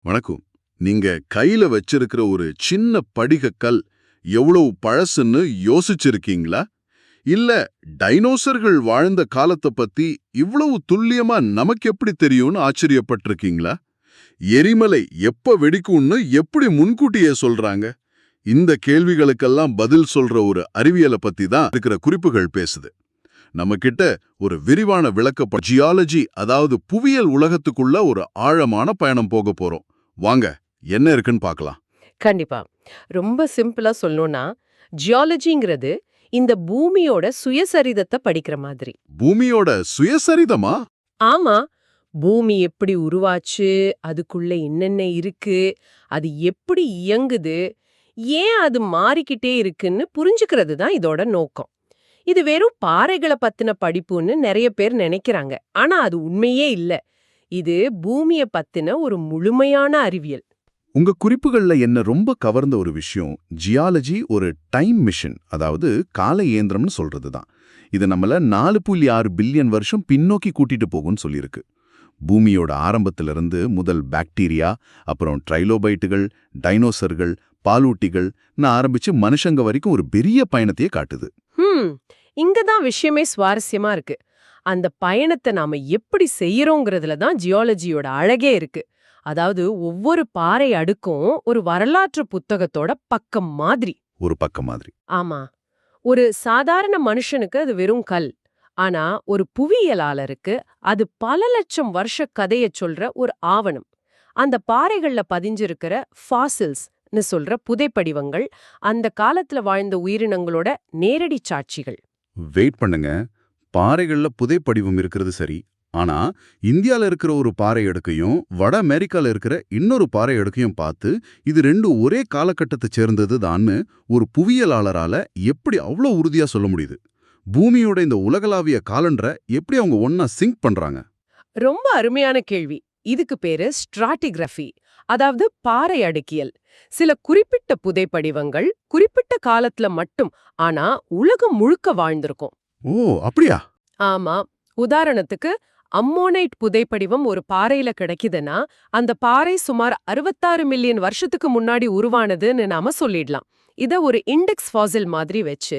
வணக்கம். நீங்க கையில வச்சிருக்கிற ஒரு சின்ன படிகக் கல் எவ்வளவு பழசுன்னு யோசிச்சிருக்கீங்களா? இல்ல டைனோசர்கள் வாழ்ந்த காலத்த பத்தி இவ்வளவு துல்லியமா நமக்கு எப்படி தெரியும்னு ஆச்சரியப்பட்டிருக்கீங்களா? எரிமலை எப்ப வெடிக்கும்னு எப்படி முன்கூட்டியே சொல்றாங்க? இந்த கேள்விகளுக்கெல்லாம் பதில் சொல்ற ஒரு அறிவியலை பத்தி தான் இருக்கிற குறிப்புகள் பேசுது. நம்ம கிட்ட ஒரு விரிவான விளக்க ஜியாலஜி, அதாவது புவியியல் உலகத்துக்குள்ள ஒரு ஆழமான பயணம் போக போறோம். வாங்க, என்ன இருக்குன்னு பார்க்கலாம். கண்டிப்பா. ரொம்ப சிம்பிளா சொல்லணும்னா, ஜியாலஜிங்கிறது இந்த பூமியோட சுயசரிதத்தை படிக்கிற மாதிரி. பூமியோட சுயசரிதமா? ஆமா. பூமி எப்படி உருவாச்சு, அதுக்குள்ள என்னென்ன இருக்கு, அது எப்படி இயங்குது, ஏன் அது மாறிக்கிட்டே இருக்குன்னு புரிஞ்சுக்கிறது தான் இதோட நோக்கம். இது வெறும் பாறைகள பத்தின படிப்புன்னு நெறைய பேர் நெனைக்கிறாங்க. ஆனா அது உண்மையே இல்ல. இது பூமிய பத்தின ஒரு முழுமையான அறிவியல். உங்க குறிப்புகள்ல என்ன ரொம்ப கவர்ந்த ஒரு விஷயம், ஜியாலஜி ஒரு டைம் மிஷன், அதாவது கால இயந்திரம்னு சொல்றது தான். இது நம்மள 4.6 பில்லியன் வருஷம் பின்னோக்கி கூட்டிட்டு போகும்னு சொல்லியிருக்கு. பூமியோட ஆரம்பத்திலிருந்து முதல் பாக்டீரியா, அப்புறம் ட்ரைலோபைட்டுகள், டைனோசர்கள், பாலூட்டிகள் ஆரம்பிச்சு மனுஷங்க வரைக்கும் ஒரு பெரிய பயணத்தையே காட்டுது. இங்க தான் விஷயமே சுவாரஸ்யமா இருக்கு. அந்த பயணத்தை நாம எப்படி செய்யறோங்கிறதுல தான் ஜியாலஜியோட அழகே இருக்கு. அதாவது ஒவ்வொரு பாறை அடுக்கும் ஒரு வரலாற்று புத்தகத்தோட பக்கம் மாதிரி. ஒரு பக்கம் மாதிரி. ஆமா. ஒரு சாதாரண மனுஷனுக்கு அது வெறும் கல். ஆனா ஒரு புவியியலாளருக்கு அது பல லட்சம் வருஷ கதைய சொல்ற ஒரு ஆவணம். அந்த பாறைகள்ல பதிஞ்சிருக்கிற ஃபாசில்ஸ்னு சொல்ற புதைப்படிவங்கள் அந்த காலத்துல வாழ்ந்த உயிரினங்களோட நேரடி சாட்சிகள். வெயிட் பண்ணுங்க. பாறைகள்ல புதைப்படிவம் இருக்கிறது சரி. ஆனா இந்தியால இருக்கிற ஒரு பாறை அடுக்கையும் வட அமெரிக்கால இருக்கிற இன்னொரு பாறை அடுக்கையும் பார்த்து இது ரெண்டும் ஒரே காலகட்டத்தை சேர்ந்தது தான்னு ஒரு புவியியலாளரால எப்படி அவ்வளோ உறுதியா சொல்ல முடியுது? பூமியோட இந்த உலகளாவிய காலண்டரை எப்படி அவங்க ஒன்னா சிங்க் பண்றாங்க? ரொம்ப அருமையான கேள்வி. இதுக்கு பேரு ஸ்ட்ராட்டிகிராஃபி, அதாவது பாறை அடுக்கியல். சில குறிப்பிட்ட புதைப்படிவங்கள் குறிப்பிட்ட காலத்துல மட்டும், ஆனா உலகம் முழுக்க வாழ்ந்திருக்கும். ஓ, அப்படியா? ஆமா. உதாரணத்துக்கு அம்மோனைட் புதைப்படிவம் ஒரு பாறையில கிடைக்குதுன்னா, அந்த பாறை சுமார் 66 மில்லியன் வருஷத்துக்கு முன்னாடி உருவானதுன்னு நாம சொல்லிடலாம். இத ஒரு இண்டெக்ஸ் ஃபாசில் மாதிரி வச்சு,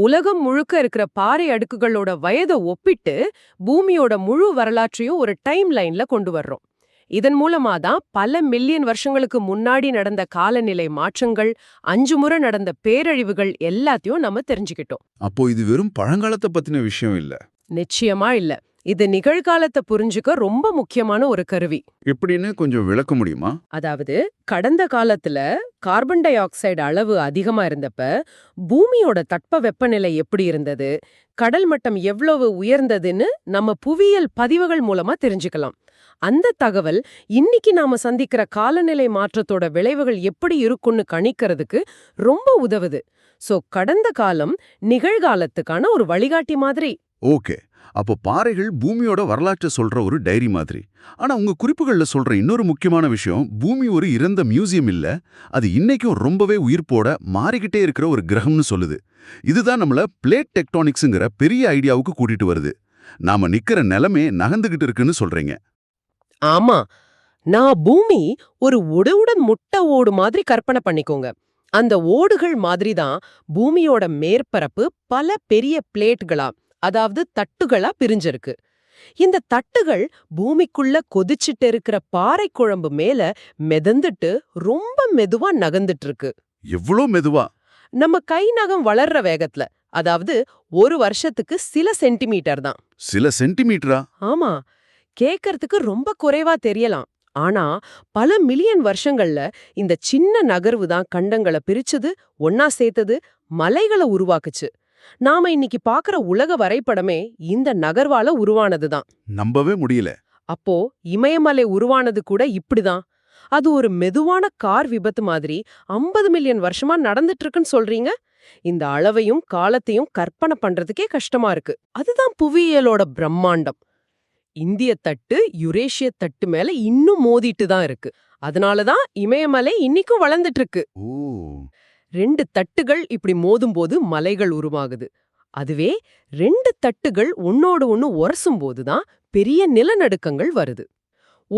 உலகம் முழுக்க இருக்கிற பாறை அடுக்குகளோட வயதை ஒப்பிட்டு, பூமியோட முழு வரலாற்றையும் ஒரு டைம் லைன்ல கொண்டு வர்றோம். இதன் மூலமா தான் பல மில்லியன் வருஷங்களுக்கு முன்னாடி நடந்த காலநிலை மாற்றங்கள், 5 முறை நடந்த பேரழிவுகள் எல்லாத்தையும் நம்ம தெரிஞ்சுக்கிட்டோம். அப்போ இது வெறும் பழங்காலத்தை பத்தின விஷயம் இல்ல. நிச்சயமா இல்ல. இது நிகழ்காலத்தை புரிஞ்சுக்க ரொம்ப முக்கியமான ஒரு கருவி. எப்படின்னு கொஞ்சம் விளக்க முடியுமா? அதாவது கடந்த காலத்துல கார்பன் டை ஆக்சைடு அளவு அதிகமா இருந்தப்ப பூமியோட தட்ப வெப்பநிலை எப்படி இருந்தது, கடல் மட்டம் எவ்வளவு உயர்ந்ததுன்னு நம்ம புவியியல் பதிவுகள் மூலமா தெரிஞ்சுக்கலாம். அந்த தகவல் இன்னைக்கு நாம சந்திக்கிற காலநிலை மாற்றத்தோட விளைவுகள் எப்படி இருக்கும்னு கணிக்கிறதுக்கு ரொம்ப உதவுது. சோ கடந்த காலம் நிகழ்காலத்துக்கான ஒரு வழிகாட்டி மாதிரி. ஓகே. அப்போ பாறைகள் பூமியோட வரலாற்றை சொல்ற ஒரு டைரி மாதிரி. ஆனா உங்க குறிப்புகள்ல சொல்ற இன்னொரு முக்கியமான விஷயம், பூமி ஒரு இறந்த மியூசியம் இல்ல, அது இன்னைக்கும் ரொம்பவே உயிர்ப்போட மாறிக்கிட்டே இருக்கிற ஒரு கிரகம்னு சொல்லுது. இதுதான் நம்மள பிளேட் டெக்டானிக்ஸ்ங்கிற பெரிய ஐடியாவுக்கு கூட்டிட்டு வருது. நாம நிக்கிற நிலமே நகர்ந்துகிட்டு இருக்குன்னு சொல்றீங்க. ஆமா. நான் பூமி ஒரு ஒடுவுடன் முட்டை ஓடு மாதிரி கற்பனை பண்ணிக்கோங்க. அந்த ஓடுகள் மாதிரி தான் பூமியோட மேற்பரப்பு பல பெரிய பிளேட்களா, அதாவது தட்டுகளா பிரிஞ்சிருக்கு. இந்த தட்டுகள் பூமிக்குள்ள கொதிச்சிட்டு இருக்கிற பாறை குழம்பு மேல மிதந்துட்டு ரொம்ப மெதுவா நகர்ந்துட்டு இருக்கு. எவ்வளோ மெதுவா? நம்ம கை நகம் வளர்ற வேகத்துல, அதாவது ஒரு வருஷத்துக்கு சில சென்டிமீட்டர் தான். சில சென்டிமீட்டரா? ஆமா. கேக்கறதுக்கு ரொம்ப குறைவா தெரியலாம். ஆனா பல மில்லியன் வருஷங்கள்ல இந்த சின்ன நகர்வு தான் கண்டங்களை பிரிச்சது, ஒன்னா சேர்த்தது, மலைகளை உருவாக்குச்சு. நாம இன்னைக்கு பாக்குற உலக வரைபடமே இந்த நகர்வால உருவானதுதான். நம்பவே முடியல. அப்போ இமயமலை உருவானது கூட இப்படிதான். அது ஒரு மெதுவான கார் விபத்து மாதிரி 50 மில்லியன் வருஷமா நடந்துட்டு இருக்குன்னு சொல்றீங்க. இந்த அளவையும் காலத்தையும் கற்பனை பண்றதுக்கே கஷ்டமா இருக்கு. அதுதான் புவியியலோட பிரம்மாண்டம். இந்திய தட்டு யுரேஷிய தட்டு மேல இன்னும் மோதிட்டு தான் இருக்கு. அதனாலதான் இமயமலை இன்னைக்கும் வளர்ந்துட்டு இருக்கு. ஓ. 2 தட்டுகள் இப்படி மோதும்போது மலைகள் உருவாகுது. அதுவே 2 தட்டுகள் ஒன்னோடு ஒன்னு உரசும் போதுதான் பெரிய நிலநடுக்கங்கள் வருது.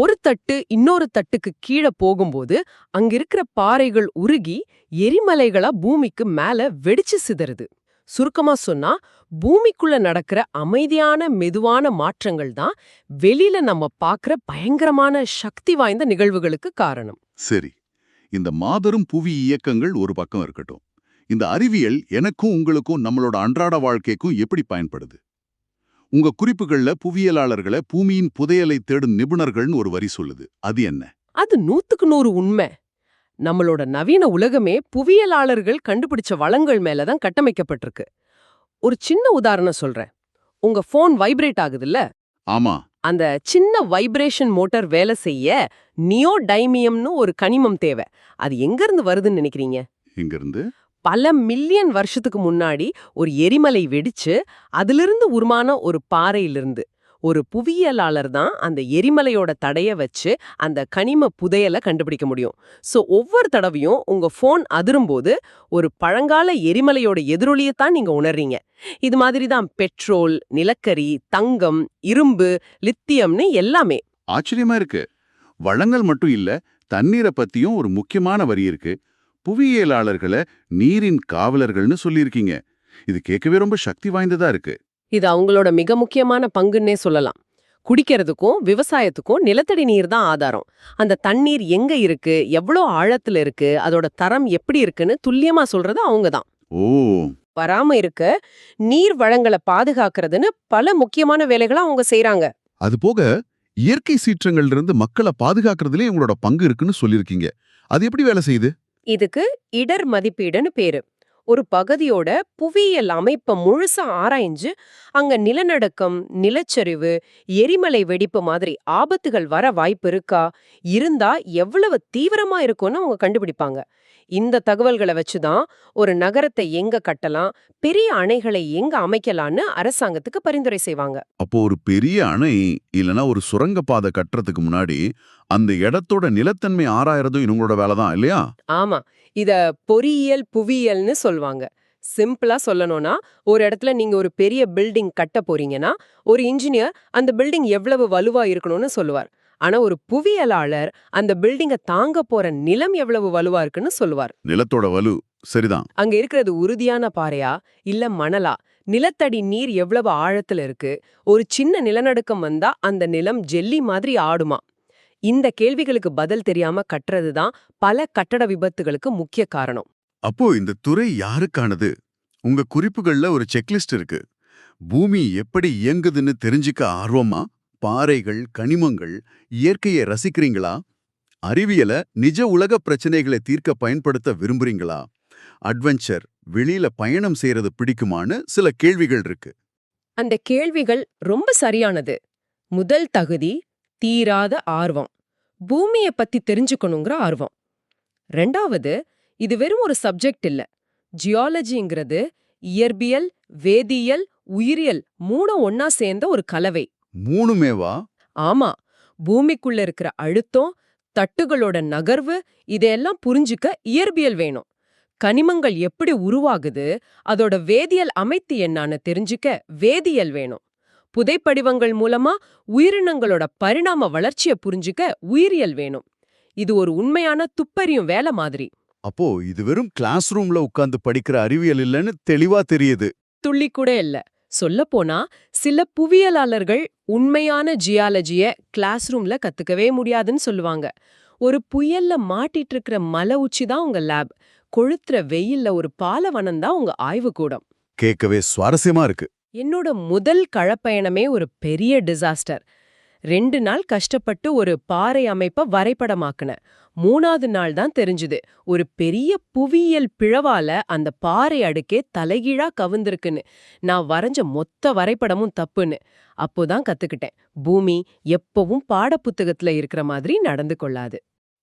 ஒரு தட்டு இன்னொரு தட்டுக்கு கீழே போகும்போது அங்க இருக்கிற பாறைகள் உருகி எரிமலைகளா பூமிக்கு மேல வெடிச்சு சிதறுது. சுருக்கமா சொன்னா பூமிக்குள்ள நடக்கிற அமைதியான மெதுவான மாற்றங்கள் தான் வெளியில நம்ம பார்க்கிற பயங்கரமான சக்தி வாய்ந்த நிகழ்வுகளுக்கு காரணம். சரி, இந்த மாபெரும் புவி இயக்கங்கள் ஒரு பக்கம் இருக்கட்டும். இந்த அறிவியல் எனக்கும் உங்களுக்கும் நம்மளோட அன்றாட வாழ்க்கைக்கும் எப்படி பயன்படுது? உங்க குறிப்புகள்ல புவியியலாளர்களை பூமியின் புதையலை தேடும் நிபுணர்கள்னு ஒரு வரி சொல்லுது. அது என்ன? அது 100க்கு 100 உண்மை. நம்மளோட நவீன உலகமே புவியியலாளர்கள் கண்டுபிடிச்ச வளங்கள் மேலதான் கட்டமைக்கப்பட்டிருக்கு. ஒரு சின்ன உதாரணம் சொல்றேன். உங்க போன் வைப்ரேட் ஆகுதுல்ல, ஆமா. அந்த சின்ன வைப்ரேஷன் மோட்டார் வேலை செய்ய நியோடைமியம்னு ஒரு கனிமம் தேவை. அது எங்க இருந்து வருதுன்னு நினைக்கிறீங்க? இங்கிருந்து பல மில்லியன் வருஷத்துக்கு முன்னாடி ஒரு எரிமலை வெடிச்சு அதிலிருந்து உருமான ஒரு பாறையிலிருந்து. ஒரு புவியியலாளர் தான் அந்த எரிமலையோட தடைய வச்சு அந்த கனிம புதையலை கண்டுபிடிக்க முடியும். சோ ஒவ்வொரு தடவையும் உங்க போன் அதிரும்போது ஒரு பழங்கால எரிமலையோட எதிரொலியத்தான் நீங்க உணர்றீங்க. இது மாதிரி தான் பெட்ரோல், நிலக்கரி, தங்கம், இரும்பு, லித்தியம்னு எல்லாமே. ஆச்சரியமா இருக்கு. வளங்கள் மட்டும் இல்ல, தண்ணீரை பத்தியும் ஒரு முக்கியமான வரி இருக்கு. புவியியலாளர்களை நீரின் காவலர்கள்னு சொல்லியிருக்கீங்க. இது கேட்கவே ரொம்ப சக்தி வாய்ந்ததா இருக்கு. இது அவங்களோட மிக முக்கியமான பங்குன்னே சொல்லலாம். குடிக்கிறதுக்கும் விவசாயத்துக்கும் நிலத்தடி நீர் தான் ஆதாரம். அந்த தண்ணீர் எங்க இருக்கு, எவ்வளோ ஆழத்துல இருக்கு, அதோட தரம் எப்படி இருக்குன்னு துல்லியமா சொல்றது அவங்க தான். ஓ, வராம இருக்க நீர் வளங்களை பாதுகாக்கிறதுன்னு பல முக்கியமான வேலைகளை அவங்க செய்றாங்க. அது போக இயற்கை சீற்றங்கள்ல இருந்து மக்களை பாதுகாக்கிறதுலயே உங்களோட பங்கு இருக்குன்னு சொல்லியிருக்கீங்க. அது எப்படி வேலை செய்யுது? இதுக்கு இடர் மதிப்பீடுன்னு பேரு. ஒரு பகுதியோட புவியியல் அமைப்பை முழுசா ஆராய்ஞ்சு அங்க நிலநடுக்கம், நிலச்சரிவு, எரிமலை வெடிப்பு மாதிரி ஆபத்துகள் வர வாய்ப்பு இருக்கா, இருந்தா எவ்வளவு தீவிரமா இருக்கும்னு அவங்க கண்டுபிடிப்பாங்க. இந்த தகவல்களை வச்சுதான் ஒரு நகரத்தை எங்க கட்டலாம், பெரிய அணைகளை எங்க அமைக்கலான்னு அரசாங்கத்துக்கு பரிந்துரை செய்வாங்க. அப்போ ஒரு பெரிய அணை இல்லனா ஒரு சுரங்கப்பாதை கட்டுறதுக்கு முன்னாடி அந்த இடத்தோட நிலத்தன்மை ஆராயறதும் இவங்களோட வேலை தான் இல்லையா? ஆமா, இத பொறியியல் புவியியல்னு சொல்வாங்க. சிம்பிளா சொல்லணும்னா, ஒரு இடத்துல நீங்க ஒரு பெரிய பில்டிங் கட்ட போறீங்கன்னா, ஒரு இன்ஜினியர் அந்த பில்டிங் எவ்வளவு வலுவா இருக்கணும்னு சொல்லுவார். ஆனா ஒரு புவியியலாளர் அந்த பில்டிங்க தாங்க போற நிலம் எவ்வளவு வலுவா இருக்குன்னு சொல்லுவார். நிலத்தோட வலு சரிதான். அங்க இருக்கிறது உறுதியான பாறையா இல்ல மணலா, நிலத்தடி நீர் எவ்வளவு ஆழத்துல இருக்கு, ஒரு சின்ன நிலநடுக்கம் வந்தா அந்த நிலம் ஜெல்லி மாதிரி ஆடுமா. இந்த கேள்விகளுக்கு பதில் தெரியாம கட்டுறதுதான் பல கட்டட விபத்துகளுக்கு முக்கிய காரணம். அப்போ இந்த துறை யாருக்கானது? உங்க குறிப்புகள்ல ஒரு செக்லிஸ்ட் இருக்கு. பூமி எப்படி இயங்குதுன்னு தெரிஞ்சுக்க ஆர்வமா? பாறைகள், கனிமங்கள், இயற்கையை ரசிக்கிறீங்களா? அறிவியல நிஜ உலக பிரச்சனைகளை தீர்க்க பயன்படுத்த விரும்புறீங்களா? அட்வென்ச்சர், வெளியில பயணம் செய்யறது பிடிக்குமான்னு சில கேள்விகள் இருக்கு. அந்த கேள்விகள் ரொம்ப சரியானது. முதல் தகுதி தீராத ஆர்வம், பூமியை பத்தி தெரிஞ்சுக்கணுங்கிற ஆர்வம். ரெண்டாவது, இது வெறும் ஒரு சப்ஜெக்ட் இல்ல. ஜியாலஜிங்கிறது இயற்பியல், வேதியியல், உயிரியல் மூணும் ஒன்னா சேர்ந்த ஒரு கலவை. மூணுமேவா? ஆமா, பூமிக்குள்ள இருக்கிற அழுத்தம், தட்டுகளோட நகர்வு இதையெல்லாம் புரிஞ்சுக்க இயற்பியல் வேணும். கனிமங்கள் எப்படி உருவாகுது, அதோட வேதியியல் அமைத்து என்னான்னு தெரிஞ்சுக்க வேதியியல் வேணும். புதைப்படிவங்கள் மூலமா உயிரினங்களோட பரிணாம வளர்ச்சியை புரிஞ்சுக்க உயிரியல் வேணும். இது ஒரு உண்மையான துப்பறியும் வேலை மாதிரி. அப்போ இது வெறும் கிளாஸ் ரூம்ல உட்கார்ந்து படிக்கிற அறிவியல் இல்லைன்னு தெளிவா தெரியுது. துள்ளி கூட இல்ல. சொல்லப்போனா சில புவியியலாளர்கள் உண்மையான ஜியாலஜிய கிளாஸ் ரூம்ல கத்துக்கவே முடியாதுன்னு சொல்லுவாங்க. ஒரு புயல்ல மாட்டிட்டு இருக்கிற மலை உச்சி தான் உங்க லேப், கொளுத்துற வெயில்ல ஒரு பாலைவனம் தான் உங்க ஆய்வு கூடம். கேட்கவே சுவாரஸ்யமா இருக்கு. என்னோட முதல் களப்பயணமே ஒரு பெரிய டிசாஸ்டர். 2 நாள் கஷ்டப்பட்டு ஒரு பாறை அமைப்பை வரைபடமாக்குனேன். 3வது நாள் தான் தெரிஞ்சுது, ஒரு பெரிய புவியியல் பிழவால அந்த பாறை அடுக்கே தலைகீழா கவுந்திருக்குன்னு. நான் வரைஞ்ச மொத்த வரைபடமும் தப்புன்னு. அப்போதான் கத்துக்கிட்டேன், பூமி எப்பவும் பாடப்புத்தகத்துல இருக்கிற மாதிரி நடந்து கொள்ளாது.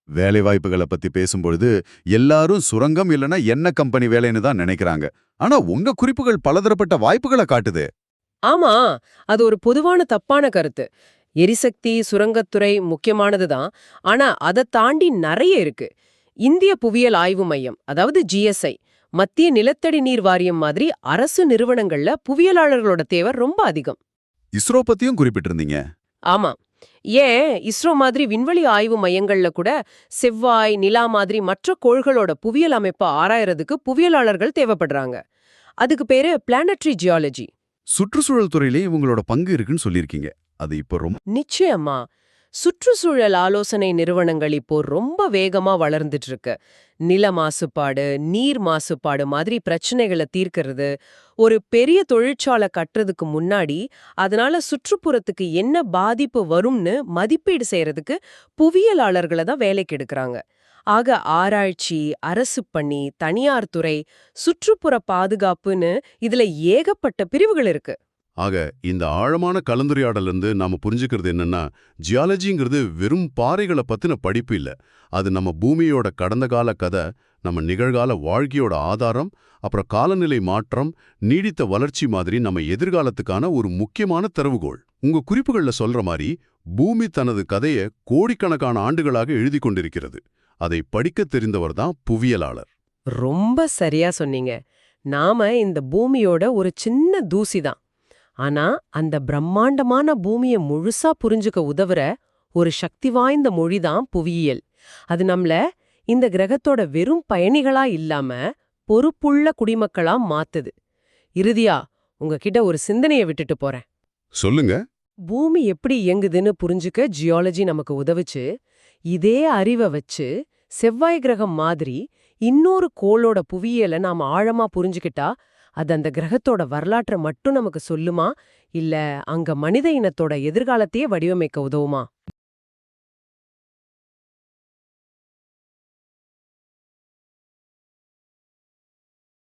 வேலைவாய்ப்புகளை பத்தி பேசும்பொழுது எல்லாரும் சுரங்கம் இல்லனா என்ன கம்பெனி வேலைன்னு தான் நினைக்கிறாங்க. ஆனா உங்க குறிப்புகள் பலதரப்பட்ட வாய்ப்புகளை காட்டுது. ஆமா, அது ஒரு பொதுவான தப்பான கருத்து. எரிசக்தி, சுரங்கத்துறை முக்கியமானதுதான். ஆனா அதை தாண்டி நிறைய இருக்கு. இந்திய புவியியல் ஆய்வு மையம், அதாவது GSI, மத்திய நிலத்தடி நீர் வாரியம் மாதிரி அரசு நிறுவனங்கள்ல புவியியலாளர்களோட தேவை ரொம்ப அதிகம். இஸ்ரோ பத்தியும் குறிப்பிட்டிருந்தீங்க. ஆமா, ஏன் இஸ்ரோ மாதிரி விண்வெளி ஆய்வு மையங்கள்ல கூட செவ்வாய், நிலா மாதிரி மற்ற கோள்களோட புவியியல் அமைப்பை ஆராயறதுக்கு புவியியலாளர்கள் தேவைப்படுறாங்க. அதுக்கு பேரு பிளானட்டரி ஜியாலஜி. சுற்றுச்சூழல் துறையிலே இவங்களோட பங்கு இருக்குன்னு சொல்லியிருக்கீங்க. அது இப்போ ரொம்ப நிச்சயமா. சுற்றுச்சூழல் ஆலோசனை நிறுவனங்கள் இப்போ ரொம்ப வேகமா வளர்ந்துட்டு இருக்கு. நில மாசுபாடு, நீர் மாசுபாடு மாதிரி பிரச்சனைகளை தீர்க்கிறது, ஒரு பெரிய தொழிற்சாலை கட்டுறதுக்கு முன்னாடி அதனால சுற்றுப்புறத்துக்கு என்ன பாதிப்பு வரும்னு மதிப்பீடு செய்யறதுக்கு புவியியலாளர்களை தான் வேலைக்கு எடுக்கிறாங்க. ஆக ஆராய்ச்சி, அரசு பணி, தனியார் துறை, சுற்றுப்புற பாதுகாப்புன்னு இதுல ஏகப்பட்ட பிரிவுகள் இருக்கு. ஆக இந்த ஆழமான கலந்துரையாடலிருந்து நாம புரிஞ்சுக்கிறது என்னன்னா, ஜியாலஜிங்கிறது வெறும் பாறைகளை பத்தின படிப்பு இல்ல. அது நம்ம பூமியோட கடந்த கால கதை, நம்ம நிகழ்கால வாழ்க்கையோட ஆதாரம், அப்புறம் காலநிலை மாற்றம், நீடித்த வளர்ச்சி மாதிரி நம்ம எதிர்காலத்துக்கான ஒரு முக்கியமான திறவுகோல். உங்க குறிப்புகள்ல சொல்ற மாதிரி பூமி தனது கதையை கோடிக்கணக்கான ஆண்டுகளாக எழுதி கொண்டிருக்கிறது. அதை படிக்கத் தெரிந்தவர் தான் புவியியலாளர். ரொம்ப சரியா சொன்னீங்க. நாம இந்த பூமியோட ஒரு சின்ன தூசி தான். ஆனா அந்த பிரம்மாண்டமான பூமியை முழுசா புரிஞ்சுக்க உதவுற ஒரு சக்தி வாய்ந்த மொழிதான் புவியியல். அது நம்மள இந்த கிரகத்தோட வெறும் பயணிகளா இல்லாம பொறுப்புள்ள குடிமக்களா மாத்துது. இறுதியா உங்ககிட்ட ஒரு சிந்தனையை விட்டுட்டு போறேன். சொல்லுங்க. பூமி எப்படி இயங்குதுன்னு புரிஞ்சுக்க ஜியாலஜி நமக்கு உதவுச்சு. இதே அறிவை வச்சு செவ்வாய் கிரகம் மாதிரி இன்னொரு கோளோட புவியியலை நாம ஆழமா புரிஞ்சுக்கிட்டா அது அந்த கிரகத்தோட வரலாற்றை மட்டும் நமக்கு சொல்லுமா, இல்ல அங்க மனித இனத்தோட எதிர்காலத்தையே வடிவமைக்க உதவுமா?